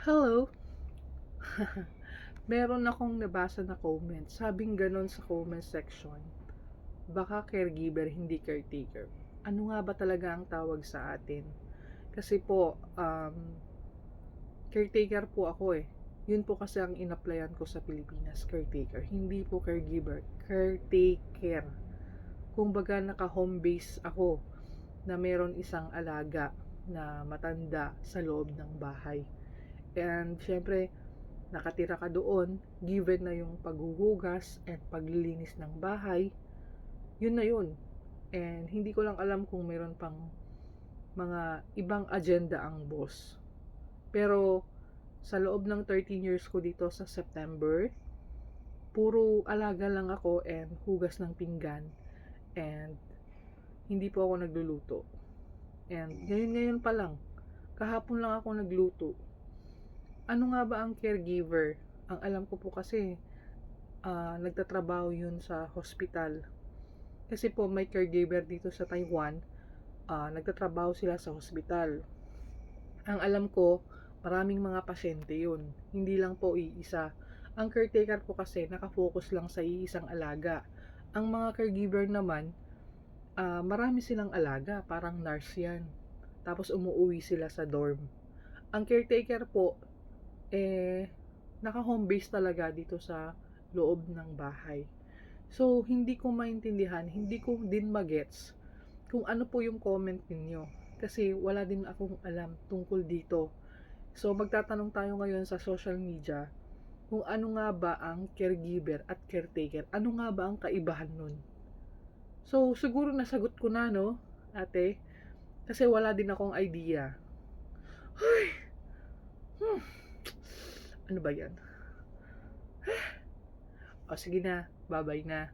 Hello. Meron akong nabasa na comment. Sabing ganon sa comment section. Baka caregiver, hindi caretaker. Ano nga ba talaga ang tawag sa atin? Kasi po, caretaker po ako eh. Yun po kasi ang in-applyan ko sa Pilipinas, caretaker. Hindi po caregiver, caretaker. Kumbaga naka-home base ako na meron isang alaga na matanda sa loob ng bahay. And syempre, nakatira ka doon, given na yung paghuhugas and paglilinis ng bahay, yun na yun. And hindi ko lang alam kung meron pang mga ibang agenda ang boss. Pero sa loob ng 13 years ko dito sa September, puro alaga lang ako and hugas ng pinggan. And hindi po ako nagluluto. And ngayon pa lang, kahapon lang ako nagluto. Ano nga ba ang caregiver? Ang alam ko po kasi, nagtatrabaho yun sa hospital. Kasi po may caregiver dito sa Taiwan, nagtatrabaho sila sa hospital. Ang alam ko, maraming mga pasyente yun. Hindi lang po iisa. Ang caretaker po kasi nakafocus lang sa iisang alaga. Ang mga caregiver naman, marami silang alaga, parang nurse yan. Tapos umuwi sila sa dorm. Ang caretaker po, naka-home base talaga dito sa loob ng bahay. So, hindi ko maintindihan, hindi ko din magets kung ano po yung comment ninyo. Kasi wala din akong alam tungkol dito. So, magtatanong tayo ngayon sa social media kung ano nga ba ang caregiver at caretaker. Ano nga ba ang kaibahan nun? So, siguro nasagot ko na, no, ate? Kasi wala din akong idea. Ay! Ano ba yan? O, sige na. Bye-bye na.